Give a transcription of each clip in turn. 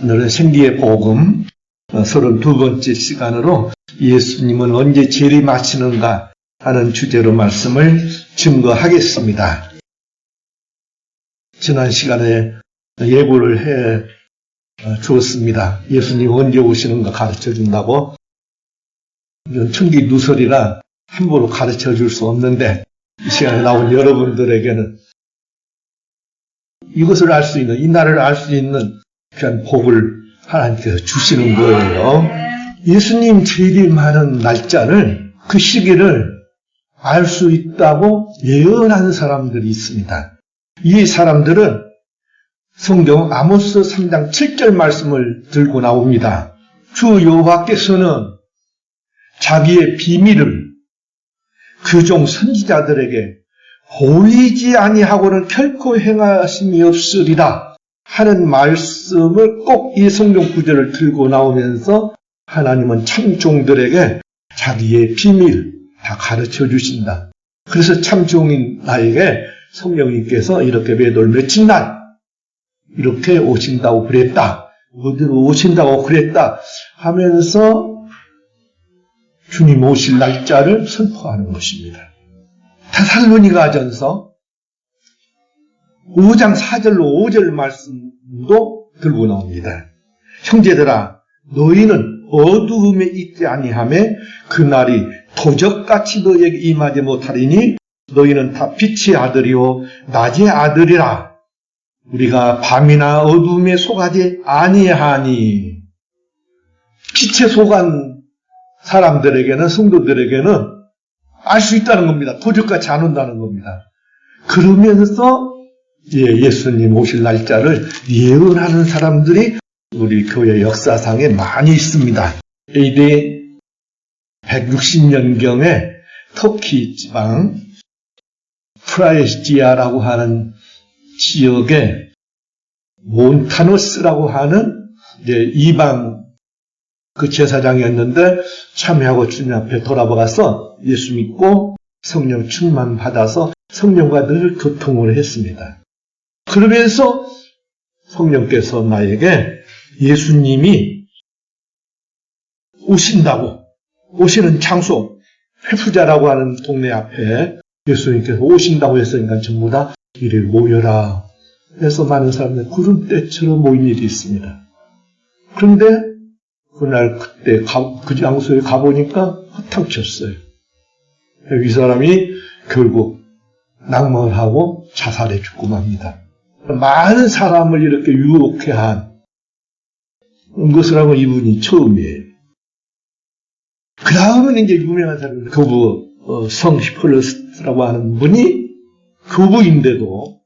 오늘은 생기의 복음 32번째 시간으로 예수님은 언제 재림하시는가 하는 주제로 말씀을 증거하겠습니다. 지난 시간에 예고를 해 주었습니다. 예수님 언제 오시는가 가르쳐 준다고. 이건 천기 누설이라 함부로 가르쳐 줄 수 없는데 이 시간에 나온 여러분들에게는 이것을 알 수 있는, 이 날을 알 수 있는 그런 복을 하나님께서 주시는 거예요. 예수님 재림하는 날짜를, 그 시기를 알 수 있다고 예언하는 사람들이 있습니다. 이 사람들은 성경 아모스 3장 7절 말씀을 들고 나옵니다. 주 여호와께서는 자기의 비밀을 그 종 선지자들에게 보이지 아니하고는 결코 행하심이 없으리라 하는 말씀을 꼭 이 성경 구절을 들고 나오면서 하나님은 참종들에게 자기의 비밀 다 가르쳐 주신다. 그래서 참종인 나에게 성령님께서 이렇게 매달 며칠 날 이렇게 오신다고 그랬다. 어디로 오신다고 그랬다 하면서 주님 오실 날짜를 선포하는 것입니다. 데살로니가전서 5장 4절로 5절 말씀도 들고 나옵니다. 형제들아, 너희는 어두움에 있지 아니하며 그날이 도적같이 너희에게 임하지 못하리니 너희는 다 빛의 아들이요 낮의 아들이라. 우리가 밤이나 어두움에 속하지 아니하니. 빛에 속한 사람들에게는, 성도들에게는 알 수 있다는 겁니다. 도적같이 안 온다는 겁니다. 그러면서 예수님 오실 날짜를 예언하는 사람들이 우리 교회 역사상에 많이 있습니다. AD 160년경에 터키 지방 프라이지아라고 하는 지역에 몬타노스라고 하는 이방 그 제사장이었는데 참여하고 주님 앞에 돌아가서 예수 믿고 성령 충만 받아서 성령과 늘 교통을 했습니다. 그러면서 성령께서 나에게 예수님이 오신다고, 오시는 장소, 회푸자라고 하는 동네 앞에 예수님께서 오신다고 했으니까 전부 다 이리 모여라 해서 많은 사람들이 구름대처럼 모인 일이 있습니다. 그런데 그날 그때 그 장소에 가보니까 허탕쳤어요. 이 사람이 결국 낙마를 하고 자살해 죽고 맙니다. 많은 사람을 이렇게 유혹해 한 것을 하고 이분이 처음이에요. 그 다음은 이제 유명한 사람인데 교부 성 히폴로스라고 하는 분이 교부인데도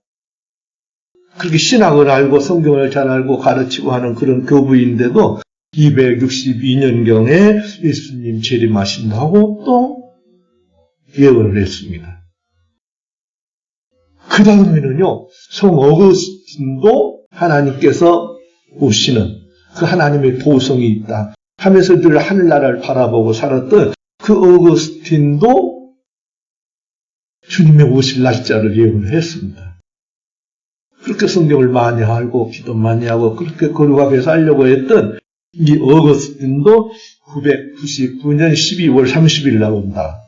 그렇게 신학을 알고 성경을 잘 알고 가르치고 하는 그런 교부인데도 262년경에 예수님 재림하신다고 또 예언을 했습니다. 그 다음에는요, 성 어거스틴도 하나님께서 오시는 그 하나님의 보성이 있다 하면서 늘 하늘나라를 바라보고 살았던 그 어거스틴도 주님의 오실 날짜를 예언을 했습니다. 그렇게 성경을 많이 알고 기도 많이 하고 그렇게 거룩하게 살려고 했던 이 어거스틴도 999년 12월 30일 나온다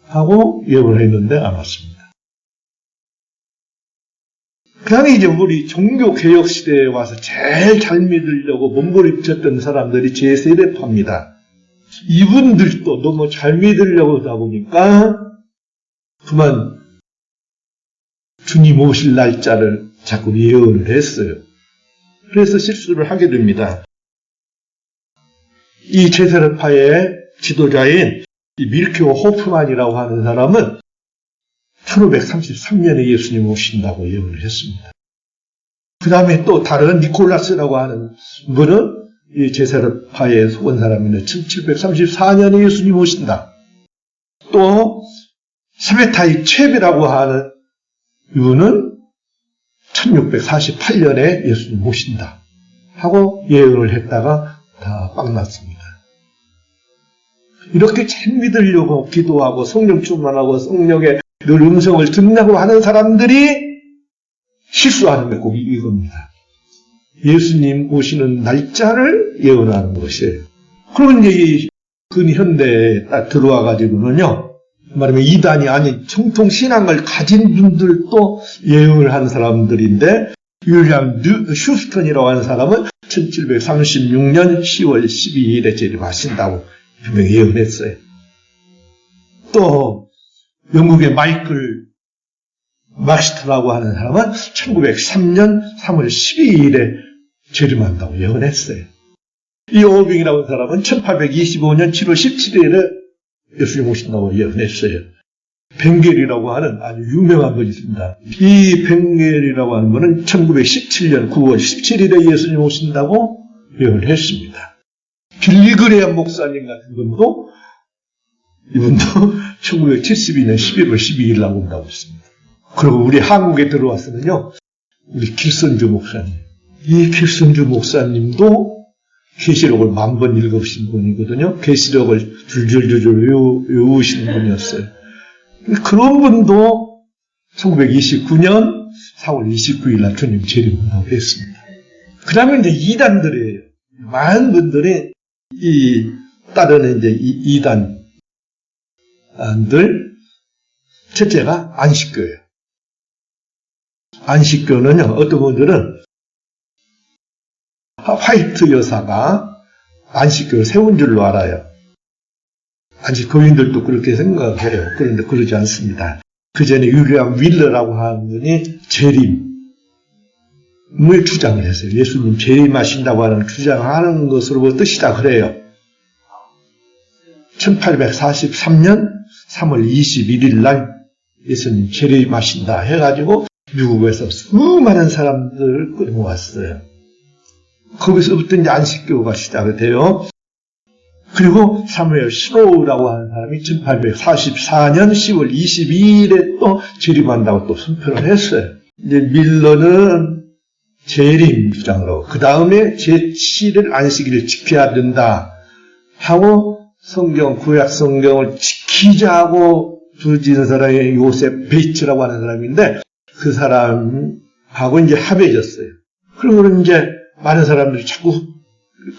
하고 예언을 했는데 안 왔습니다. 그 다음에 이제 우리 종교개혁 시대에 와서 제일 잘 믿으려고 몸부림쳤던 사람들이 제 세대파입니다. 이분들도 너무 잘 믿으려고 하다 보니까 그만 주님 오실 날짜를 자꾸 예언을 했어요. 그래서 실수를 하게 됩니다. 이 제세례파의 지도자인 밀케오 호프만이라고 하는 사람은 1533년에 예수님 오신다고 예언을 했습니다. 그 다음에 또 다른 니콜라스라고 하는 분은 이 제세례파에 속은 사람인데 1734년에 예수님 오신다. 또 스베타이 쳄이라고 하는 이분은 1648년에 예수님 오신다 하고 예언을 했다가 다 빵났습니다. 이렇게 잘 믿으려고 기도하고 성령 충만하고 성령의 늘 음성을 듣냐고 하는 사람들이 실수하는 게 꼭 이겁니다. 예수님 오시는 날짜를 예언하는 것이에요. 그러면 이제 이 근현대에 딱 들어와가지고는요, 말하면 이단이 아닌 정통 신앙을 가진 분들도 예언을 한 사람들인데, 윌리엄 휴스턴이라고 하는 사람은 1736년 10월 12일에 재림하신다고 분명히 예언했어요. 또 영국의 마이클 막스터라고 하는 사람은 1903년 3월 12일에 재림한다고 예언했어요. 이 오빙이라고 하는 사람은 1825년 7월 17일에 예수님 오신다고 예언했어요. 벵겔이라고 하는 아주 유명한 분이 있습니다. 이 벵겔이라고 하는 분은 1917년 9월 17일에 예수님 오신다고 예언했습니다. 빌리그레암 목사님 같은 분도 이분도 1972년 11월 12일 날 온다고 했습니다. 그리고 우리 한국에 들어와서는요, 우리 길선주 목사님, 이 길선주 목사님도 계시록을 10,000번 읽으신 분이거든요. 계시록을 줄줄줄줄 외우시는 분이었어요. 그런 분도 1929년 4월 29일 날 주님 재림한다고 했습니다. 그 다음에 이제 이단들이에요. 많은 분들이 따르는 이제 이단들, 첫째가 안식교예요. 안식교는요, 어떤 분들은 화이트 여사가 안식교를 세운 줄로 알아요. 안식교인들도 그렇게 생각해요. 그런데 그러지 않습니다. 그 전에 윌리엄 윌러라고 하는 분이 재림을 주장을 했어요. 예수님 재림하신다고 하는 주장하는 것으로부터 시작을 해요. 1843년 3월 21일 날 예수님 재림하신다 해가지고 미국에서 수많은 사람들을 끌어모았어요. 거기서부터 이제 안식교가 시작이 돼요. 그리고 사무엘 스노우라고 하는 사람이 1844년 10월 22일에 또 재림한다고 또 선포를 했어요. 이제 밀러는 재림 주장으로, 그 다음에 제7일 안식일을 지켜야 된다 하고 구약 성경을 지키자고 부르짖는 사람이 요셉 베이츠라고 하는 사람인데, 그 사람하고 이제 합해졌어요. 그러면 이제 많은 사람들이 자꾸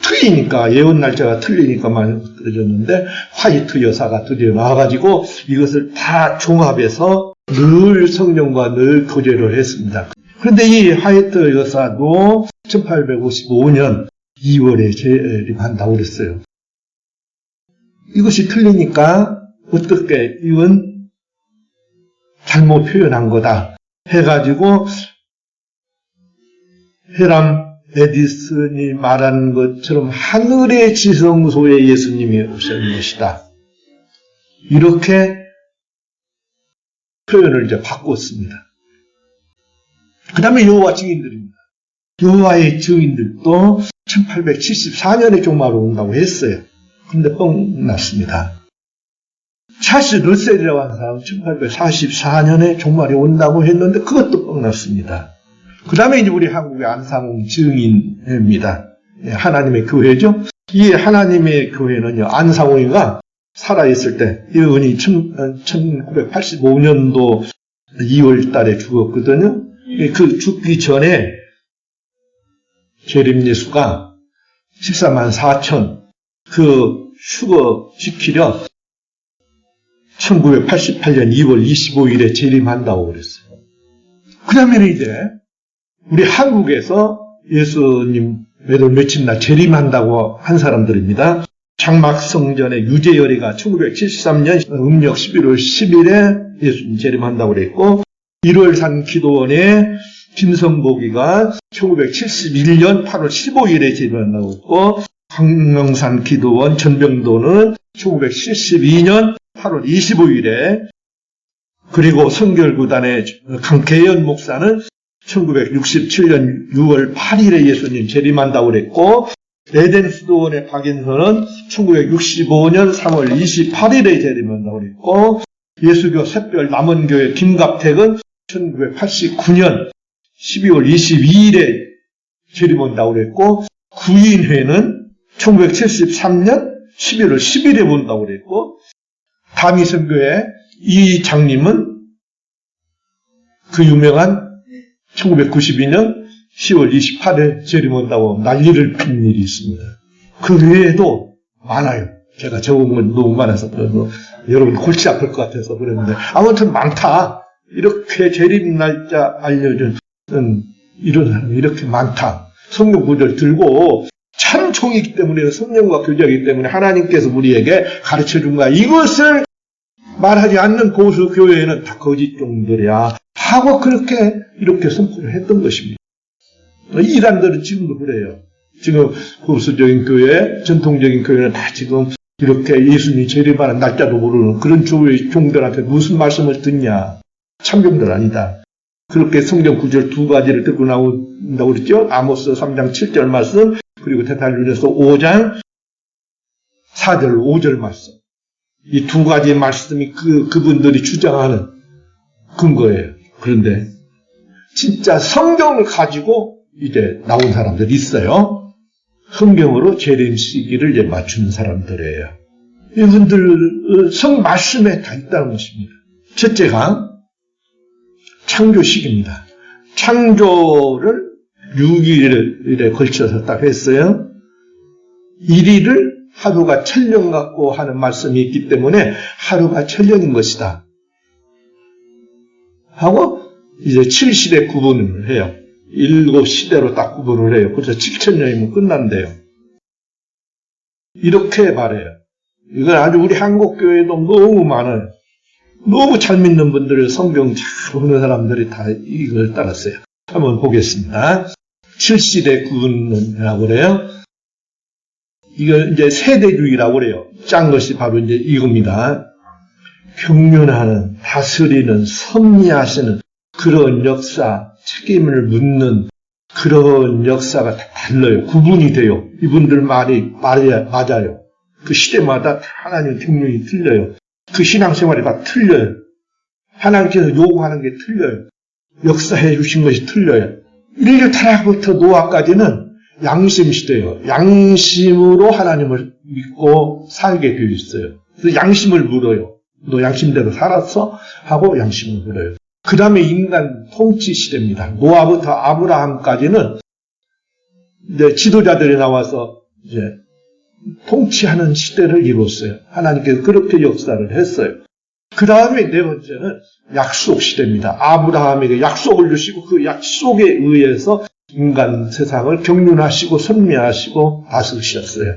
틀리니까, 예언 날짜가 틀리니까 많이 떨어졌는데, 화이트 여사가 드디어 나와가지고 이것을 다 종합해서 늘 성령과 늘 교제를 했습니다. 그런데 이 화이트 여사도 1855년 2월에 재림한다고 그랬어요. 이것이 틀리니까 어떻게 이건 잘못 표현한 거다 해가지고 헤람 에디슨이 말한 것처럼 하늘의 지성소에 예수님이 오신 것이다. 이렇게 표현을 이제 바꿨습니다. 그 다음에 여호와 증인들입니다. 여호와의 증인들도 1874년에 종말로 온다고 했어요. 그런데 뻥 났습니다. 찰스 러셀이라고 하는 사람은 1844년에 종말이 온다고 했는데 그것도 뻥 났습니다. 그 다음에 이제 우리 한국의 안상홍 증인입니다. 하나님의 교회죠. 이 하나님의 교회는요, 안상홍이가 살아있을 때, 이분이 1985년도 2월 달에 죽었거든요. 그 죽기 전에 재림 예수가 14만 4천 휴거시키려 1988년 2월 25일에 재림한다고 그랬어요. 그 다음에 이제 우리 한국에서 예수님 매달 며칠 날 재림한다고 한 사람들입니다. 장막성전의 유재열이가 1973년 음력 11월 10일에 예수님 재림한다고 그랬고, 1월산 기도원의 김성복이가 1971년 8월 15일에 재림한다고 했고, 광명산 기도원 전병도는 1972년 8월 25일에, 그리고 성결구단의 강계연 목사는 1967년 6월 8일에 예수님 재림한다고 그랬고, 에덴 수도원의 박인선은 1965년 3월 28일에 재림한다고 그랬고, 예수교 샛별 남원교회 김갑택은 1989년 12월 22일에 재림한다고 그랬고, 구인회는 1973년 11월 10일에 본다고 그랬고, 다미선교회 이 장님은 그 유명한 1992년 10월 28일 재림한다고 난리를 핀 일이 있습니다. 그 외에도 많아요. 제가 적은 건 너무 많아서 여러분 골치 아플 것 같아서 그랬는데 아무튼 많다. 이렇게 재림 날짜 알려준 이런 사람이 이렇게 많다. 성경 구절 들고 참 종이기 때문에 성령과 교제하기 때문에 하나님께서 우리에게 가르쳐준 거야. 이것을 말하지 않는 보수 교회는 다 거짓 종들이야 하고 그렇게 이렇게 선포를 했던 것입니다. 이란들은 지금도 그래요. 지금 보수적인 교회, 전통적인 교회는 다 지금 이렇게 예수님이 재림하는 날짜도 모르는 그런 종들한테 무슨 말씀을 듣냐. 참종들 아니다. 그렇게 성경 구절 두 가지를 듣고 나온다고 그랬죠. 아모스 3장 7절 말씀, 그리고 데살로니가서 5장 4절, 5절 말씀. 이 두 가지 말씀이 그분들이 주장하는 근거예요. 그런데 진짜 성경을 가지고 이제 나온 사람들이 있어요. 성경으로 재림 시기를 이제 맞추는 사람들이에요. 이분들 성 말씀에 다 있다는 것입니다. 첫째가 창조식입니다. 창조를 6일에 걸쳐서 딱 했어요. 1일을 하루가 천년 같고 하는 말씀이 있기 때문에 하루가 천년인 것이다. 하고 이제 7시대 구분을 해요. 7시대로 딱 구분을 해요. 그래서 7천년이면 끝난대요. 이렇게 말해요. 이건 아주 우리 한국교회도 너무 많아요. 너무 잘 믿는 분들이 성경 잘 보는 사람들이 다 이걸 따랐어요. 한번 보겠습니다. 7시대 구분이라고 그래요. 이걸 이제 세대주의라고 그래요. 짠 것이 바로 이제 이겁니다. 경륜하는, 다스리는, 섭리하시는 그런 역사, 책임을 묻는 그런 역사가 다 달라요. 구분이 돼요. 이분들 말이 맞아요. 그 시대마다 하나님 경륜이 틀려요. 그 신앙생활이 다 틀려요. 하나님께서 요구하는 게 틀려요. 역사해 주신 것이 틀려요. 인류 타락부터 노아까지는 양심 시대예요. 양심으로 하나님을 믿고 살게 되어 있어요. 그래서 양심을 물어요. 너 양심대로 살았어? 하고 양심을 물어요. 그 다음에 인간 통치 시대입니다. 노아부터 아브라함까지는 이제 지도자들이 나와서 이제 통치하는 시대를 이뤘어요. 하나님께서 그렇게 역사를 했어요. 그 다음에 네 번째는 약속 시대입니다. 아브라함에게 약속을 주시고 그 약속에 의해서 인간 세상을 경륜하시고 섭리하시고 다스리셨어요.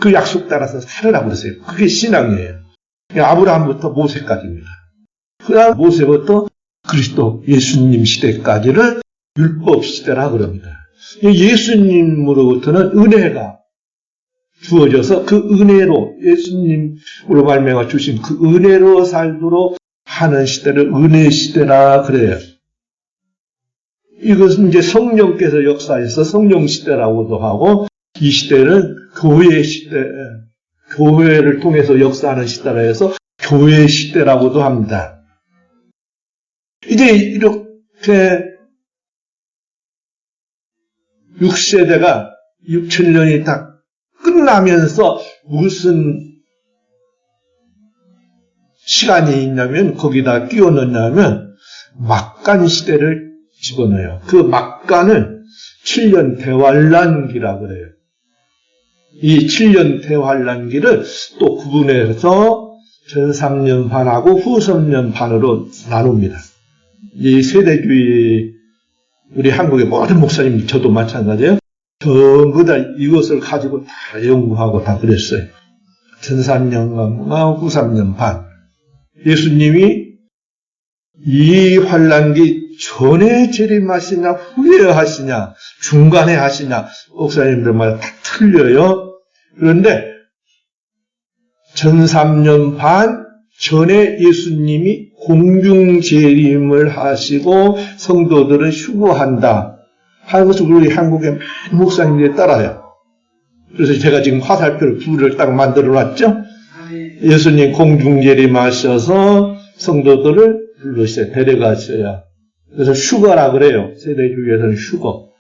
그 약속 따라서 살으라고 그러세요. 그게 신앙이에요. 아브라함부터 모세까지입니다. 그 다음 모세부터 그리스도 예수님 시대까지를 율법 시대라 그럽니다. 예수님으로부터는 은혜가 주어져서 그 은혜로 예수님으로 말미암아 주신 그 은혜로 살도록 하는 시대를 은혜 시대라 그래요. 이것은 이제 성령께서 역사해서 성령 시대라고도 하고 이 시대는 교회 시대, 교회를 통해서 역사하는 시대라 해서 교회 시대라고도 합니다. 이제 이렇게 6세대가 6천년이 다 끝나면서 무슨 시간이 있냐면 거기다 끼워 넣냐면 막간 시대를 집어넣어요. 그 막간을 7년 대환란기라 그래요. 이 7년 대환란기를 또 구분해서 전 3년 반하고 후 3년 반으로 나눕니다. 이 세대주의 우리 한국의 모든 목사님 저도 마찬가지예요. 전부 다 이것을 가지고 다 연구하고 다 그랬어요. 전 3년과 후 3년 반. 예수님이 이 환란기 전에 재림하시냐 후에 하시냐 중간에 하시냐 목사님들마다 다 틀려요. 그런데 전 3년 반 전에 예수님이 공중 재림을 하시고 성도들은 휴거한다 하는 것을 우리 한국의 많은 목사님들이 따라요. 그래서 제가 지금 화살표를 둘을 딱 만들어 놨죠. 예수님 공중 재림하셔서 성도들을 불러서 데려가셔야. 그래서 휴거라 그래요. 세대주의에서는 휴거.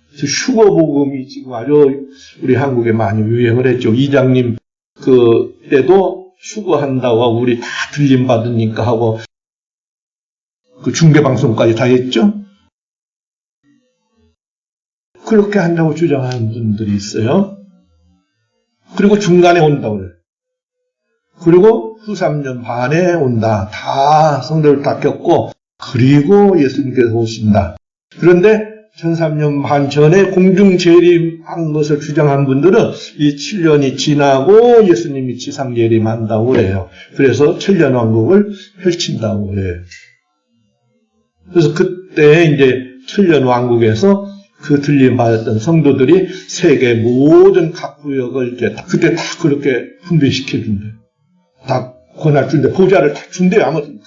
그래서 휴거 복음이 지금 아주 우리 한국에 많이 유행을 했죠. 이장님 때도 휴거한다고 우리 다 들림 받으니까 하고 그 중계방송까지 다 했죠. 그렇게 한다고 주장하는 분들이 있어요. 그리고 중간에 온다고 그래요. 그리고 후 3년 반에 온다. 다 성도를 다 겪고 그리고 예수님께서 오신다. 그런데 1300년 반 전에 공중 재림한 것을 주장한 분들은 이 7년이 지나고 예수님이 지상 재림한다고 그래요. 그래서 7년 왕국을 펼친다고 그래요. 그래서 그때 이제 7년 왕국에서 그 들림 받았던 성도들이 세계 모든 각 구역을 이제 그때 다 그렇게 분배시켜 준대요. 다 권할 준대. 보좌를 다 준대요. 아무튼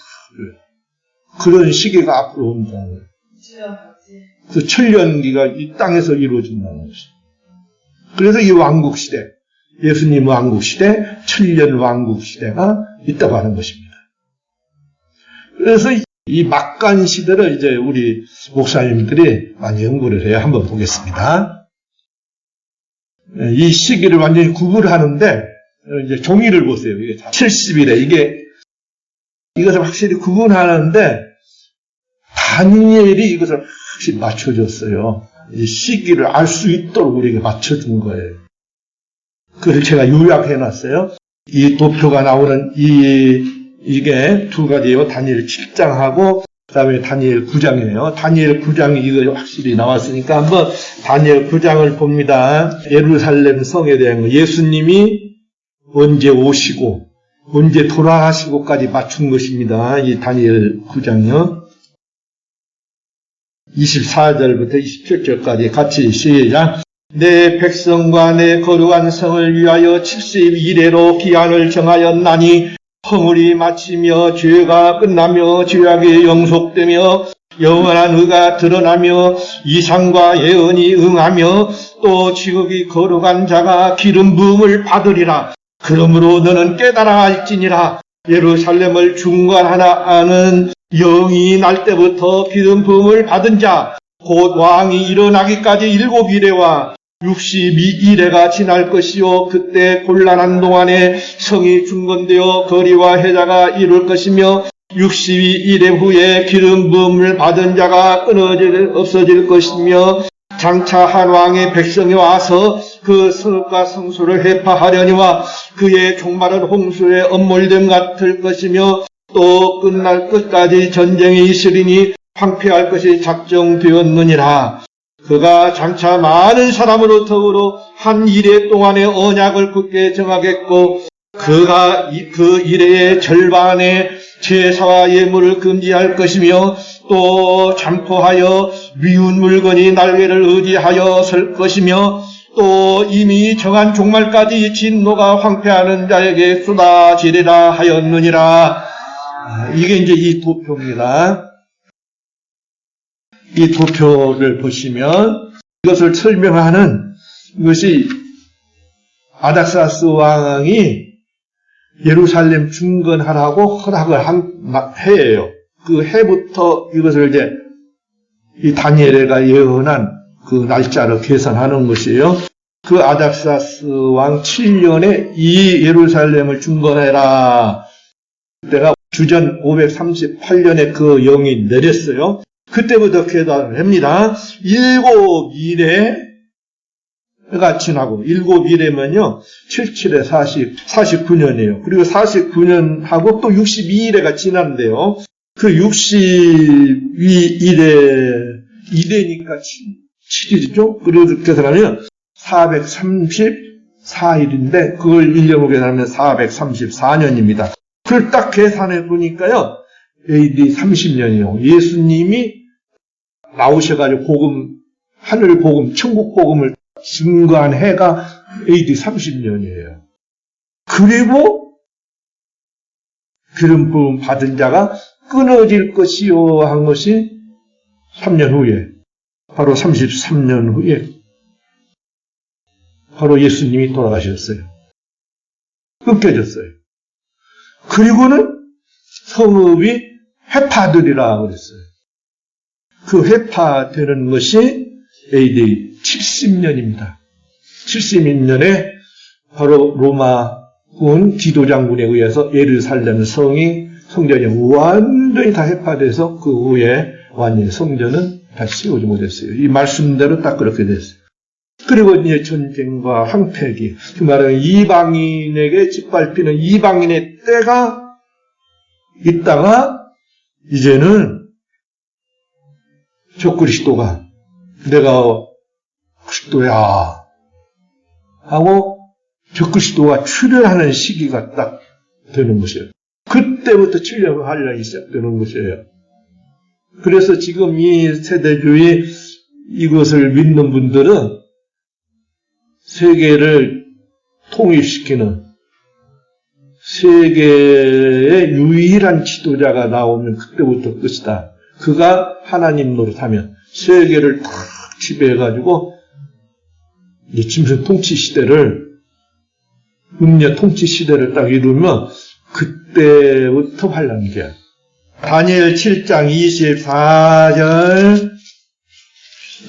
그런 시기가 앞으로 온다는 거예요. 그 천년기가 이 땅에서 이루어진다는 것이죠. 그래서 이 왕국 시대, 예수님 왕국 시대, 천년 왕국 시대가 있다고 하는 것입니다. 그래서 이 막간 시대를 이제 우리 목사님들이 많이 연구를 해요. 한번 보겠습니다. 이 시기를 완전히 구분하는데 이제 종이를 보세요. 이게 70일에 이것을 확실히 구분하는데 다니엘이 이것을 확실히 맞춰줬어요. 이 시기를 알 수 있도록 우리에게 맞춰준 거예요. 그걸 제가 요약해놨어요. 이 도표가 나오는 이게 두 가지예요. 다니엘 7장하고 그 다음에 다니엘 9장이에요. 다니엘 9장이 이거 확실히 나왔으니까 한번 다니엘 9장을 봅니다. 예루살렘 성에 대한 거. 예수님이 언제 오시고 언제 돌아가시고까지 맞춘 것입니다. 이 다니엘 9장이요. 24절부터 27절까지 같이 시작. 내 백성과 내 거룩한 성을 위하여 70일에로 기한을 정하였나니 허물이 마치며 죄가 끝나며 죄악이 영속되며 영원한 의가 드러나며 이상과 예언이 응하며 또 지극히 거룩한 자가 기름 부음을 받으리라. 그러므로 너는 깨달아 알지니라. 예루살렘을 중관하는 영이 날 때부터 기름 부음을 받은 자 곧 왕이 일어나기까지 7일에와 62일에가 지날 것이요 그때 곤란한 동안에 성이 중건되어 거리와 해자가 이룰 것이며 62일 후에 기름 부음을 받은 자가 없어질 것이며 장차 한 왕의 백성이 와서 그 성읍과 성소를 회파하려니와 그의 종말은 홍수의 엄몰됨 같을 것이며 또 끝날 끝까지 전쟁이 있으리니 황폐할 것이 작정되었느니라. 그가 장차 많은 사람으로 더불어 한 이래 동안의 언약을 굳게 정하겠고 그가 그 이래의 절반의 제사와 예물을 금지할 것이며 또 잠포하여 미운 물건이 날개를 의지하여 설 것이며 또 이미 정한 종말까지 진노가 황폐하는 자에게 쏟아지리라 하였느니라. 이게 이제 이 도표입니다. 이 도표를 보시면 이것을 설명하는 이것이 아닥사스 왕이 예루살렘 중건하라고 허락을 한 해예요. 그 해부터 이것을 이제 이 다니엘가 예언한 그 날짜를 계산하는 것이에요. 그 아닥사스 왕 7년에 이 예루살렘을 중건해라. 그때가 주전 538년에 그 영이 내렸어요. 그때부터 계산을 합니다. 7일에가 지나고 7일에면요 77에 49년이에요. 그리고 49년하고 또 62일에가 지난데요. 그 62일에 2대니까 7일이죠. 그리고 계산하면 434일인데 그걸 1년으로 계산하면 434년입니다. 그걸 딱 계산해 보니까요. AD 30년이요. 예수님이 나오셔가지고 복음, 하늘 복음, 천국 복음을 증거한 해가 AD 30년이에요. 그리고 기름 부음 받은 자가 끊어질 것이요 한 것이 3년 후에, 바로 33년 후에 바로 예수님이 돌아가셨어요. 끊겨졌어요. 그리고는 성읍이 회파되리라 그랬어요. 그 회파되는 것이 AD 70년입니다. 70년에 바로 로마군 디도장군에 의해서 예루살렘 성전이 완전히 다 회파돼서 그 후에 완전히 성전은 다시 세우지 못했어요. 이 말씀대로 딱 그렇게 됐어요. 그리고 이제 전쟁과 황폐기, 그 말은 이방인에게 짓밟히는 이방인의 때가 있다가 이제는 적그리스도가 내가 그리스도야 하고 적그리스도가 출현하는 시기가 딱 되는 것이에요. 그때부터 7년 환란이 시작되는 것이에요. 그래서 지금 이 세대주의 이것을 믿는 분들은 세계를 통일시키는 세계의 유일한 지도자가 나오면 그때부터 끝이다. 그가 하나님 노릇하면 세계를 다 지배해가지고 짐승 통치 시대를 음녀 통치 시대를 딱 이루면 그때부터 환란기야. 다니엘 7장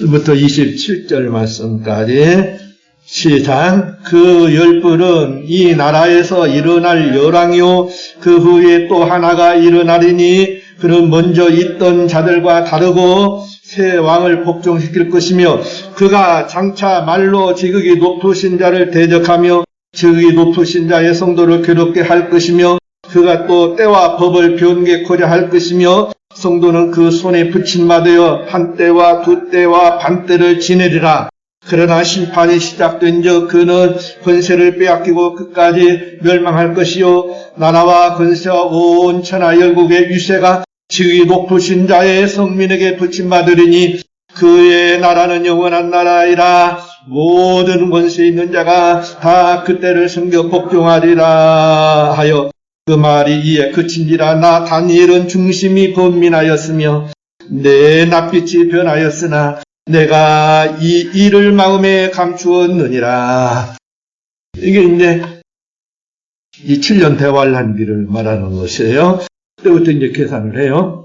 24절부터 27절 말씀까지 시작. 그 열불은 이 나라에서 일어날 열왕이요 그 후에 또 하나가 일어나리니 그는 먼저 있던 자들과 다르고 새 왕을 복종시킬 것이며 그가 장차 말로 지극히 높으신 자를 대적하며 지극히 높으신 자의 성도를 괴롭게 할 것이며 그가 또 때와 법을 변개코려 할 것이며 성도는 그 손에 붙임받으여 한 때와 두 때와 반 때를 지내리라. 그러나 심판이 시작된 적 그는 권세를 빼앗기고 끝까지 멸망할 것이요 나라와 권세와 온 천하 열국의 유세가 지극히 높으신 자의 성민에게 붙임받으리니 그의 나라는 영원한 나라이라. 모든 권세 있는 자가 다 그때를 섬겨 복종하리라 하여 그 말이 이에 그친지라. 나 다니엘은 중심이 번민하였으며 내 낯빛이 변하였으나 내가 이 일을 마음에 감추었느니라. 이게 이제 이 7년 대환란기를 말하는 것이에요. 그때부터 이제 계산을 해요.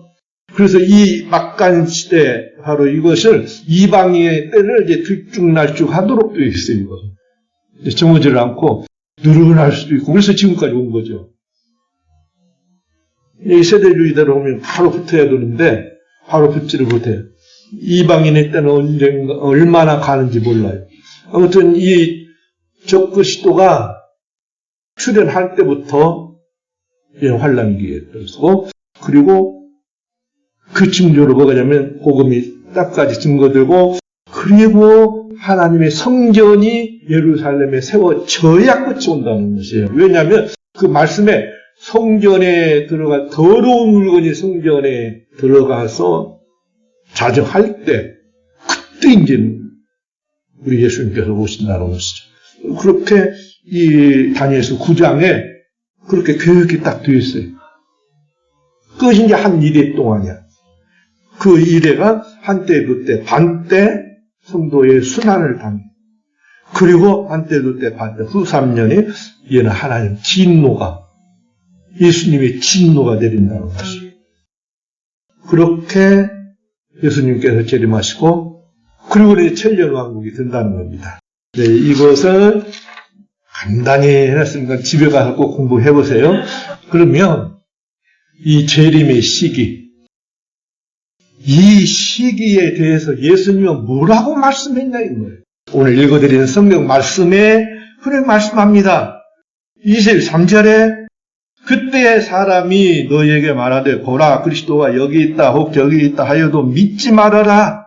그래서 이 막간 시대, 바로 이것을 이방인의 때를 이제 들쭉날쭉 하도록 되어 있어요, 이것은. 정하지를 않고 늘어날 수도 있고, 그래서 지금까지 온 거죠. 이 세대주의대로 보면 바로 붙어야 되는데, 바로 붙지를 못해요. 이방인의 때는 언젠가, 얼마나 가는지 몰라요. 아무튼 이 적그리스도가 출현할 때부터 환란기에 들었고, 그리고 그 징조로 뭐가 냐면 복음이 딱까지 증거되고, 그리고 하나님의 성전이 예루살렘에 세워져야 끝이 온다는 것이에요. 왜냐하면 그 말씀에 성전에 들어가 더러운 물건이 성전에 들어가서 자정할 때 그때 이제 우리 예수님께서 오신다는 것이죠. 그렇게 이 다니엘서 9장에 그렇게 계획이 딱 되어 있어요. 그것이 이제 한 이래 동안이야. 그 이래가 한때 그때 반때 성도의 순환을 당해. 그리고 한때 그때 반때 후 3년에 얘는 하나님 진노가 예수님의 진노가 내린다는 것이죠. 그렇게 예수님께서 재림하시고 그리고 이제 천년왕국이 된다는 겁니다. 네, 이것을 간단히 해놨으니까 집에 가서 꼭 공부해 보세요. 그러면 이 재림의 시기, 이 시기에 대해서 예수님은 뭐라고 말씀했냐 이거예요. 오늘 읽어드리는 성경 말씀에 그렇게 말씀합니다. 23절에 그때 사람이 너희에게 말하되 보라 그리스도가 여기 있다 혹 저기 있다 하여도 믿지 말아라.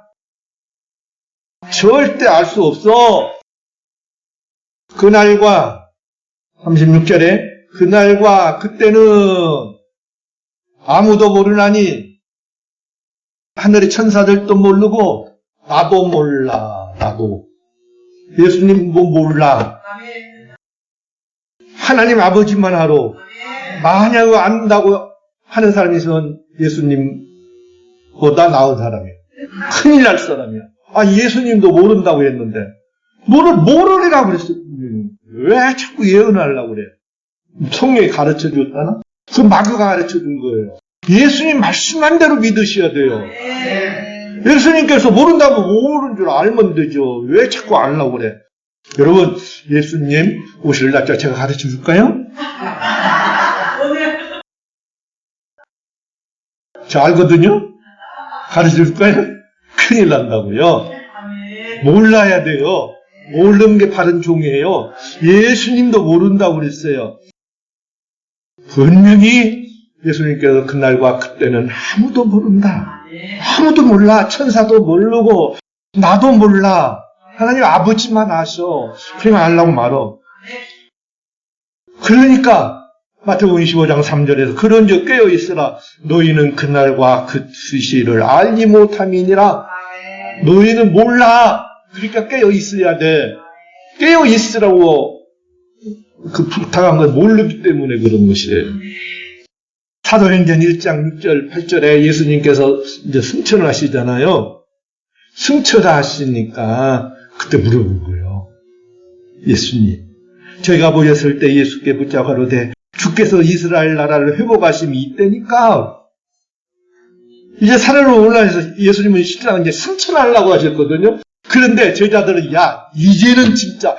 절대 알 수 없어. 그날과 36절에 그날과 그때는 아무도 모르나니 하늘의 천사들도 모르고 나도 몰라. 나도 예수님도 몰라. 하나님 아버지만 알아. 만약 안다고 하는 사람이 있으면 예수님보다 나은 사람이에요. 큰일 날 사람이야. 아, 예수님도 모른다고 했는데 모르리라고 그랬어요. 왜 자꾸 예언하려고 그래? 성령이 가르쳐 줬다나? 그 마귀가 가르쳐 준 거예요. 예수님 말씀한 대로 믿으셔야 돼요. 예수님께서 모른다고 모르는 줄 알면 되죠. 왜 자꾸 알려고 그래? 여러분, 예수님 오실 날짜 제가 가르쳐 줄까요? 저 알거든요? 가르쳐 줄까요? 큰일 난다고요. 몰라야 돼요. 모르는 게 바른 종이에요. 예수님도 모른다고 그랬어요. 분명히 예수님께서 그날과 그때는 아무도 모른다. 아무도 몰라. 천사도 모르고 나도 몰라. 하나님 아버지만 아셔. 그냥 알라고 말어. 그러니까 마태복음 25장 3절에서 그런즉 깨어있으라. 너희는 그날과 그 시시를 알지 못함이니라. 너희는 몰라. 그러니까 깨어있어야 돼. 깨어있으라고 그 부탁한 건 모르기 때문에 그런 것이에요. 사도행전 1장 6절 8절에 예수님께서 이제 승천을 하시잖아요. 승천하시니까 그때 물어본 거예요. 예수님, 저희가 보셨을 때 예수께 붙잡아 가로되 주께서 이스라엘 나라를 회복하심이 이때니까 이제 산으로 올라가서 예수님은 실제로 이제 승천하려고 하셨거든요. 그런데 제자들은 야 이제는 진짜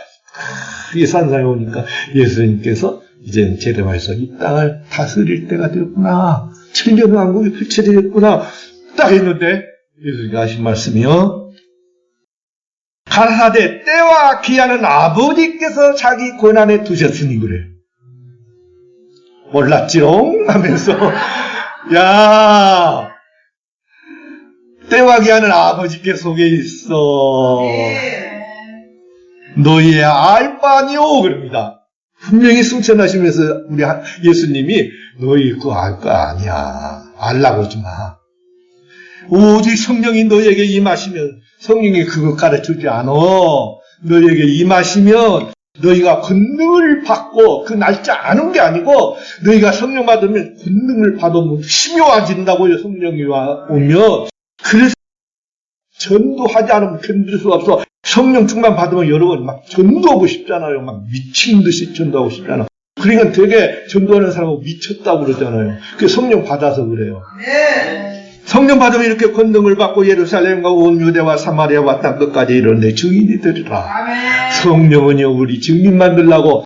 예산상에 오니까 예수님께서 이제 제대와에서 이 땅을 다스릴 때가 되었구나. 천년 왕국이 펼쳐지겠구나. 딱 했는데 예수님이 하신 말씀이요. 가라사대 때와 기한은 아버지께서 자기 권한에 두셨으니 그래요. 몰랐지롱 하면서 야 때와 기한은 아버지께 속에 있어. 너희의 알 바 아니오 그럽니다. 분명히 승천하시면서 우리 예수님이 너희 그거 알 거 아니야. 알라고 하지 마. 오직 성령이 너희에게 임하시면 성령이 그거 가르쳐주지 않아. 너희에게 임하시면 너희가 권능을 받고 그 날짜 아는 게 아니고 너희가 성령 받으면 권능을 받으면 심요해진다고요. 성령이 오면. 그래서 전도하지 않으면 견딜 수가 없어. 성령 충만 받으면 여러분 막 전도하고 싶잖아요. 막 미친 듯이 전도하고 싶잖아. 그러니까 되게 전도하는 사람은 미쳤다고 그러잖아요. 그게 성령 받아서 그래요. 성령 받으면 이렇게 권능을 받고 예루살렘과 온 유대와 사마리아와 땅 끝까지 이르는데 증인이 되리라. 성령은요 우리 증인 만들라고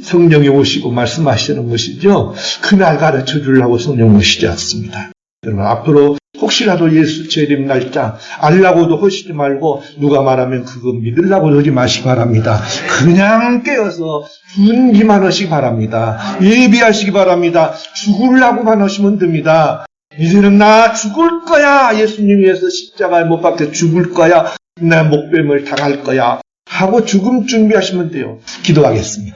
성령이 오시고 말씀하시는 것이죠. 그날 가르쳐 주려고 성령 오시지 않습니다. 여러분 앞으로 혹시라도 예수 재림 날짜 알라고도 하시지 말고 누가 말하면 그거 믿으려고 하지 마시기 바랍니다. 그냥 깨어서 준비만 하시기 바랍니다. 예비하시기 바랍니다. 죽으려고만 하시면 됩니다. 이제는 나 죽을 거야. 예수님 위해서 십자가에 못 박혀 죽을 거야. 내 목뱀을 당할 거야. 하고 죽음 준비하시면 돼요. 기도하겠습니다.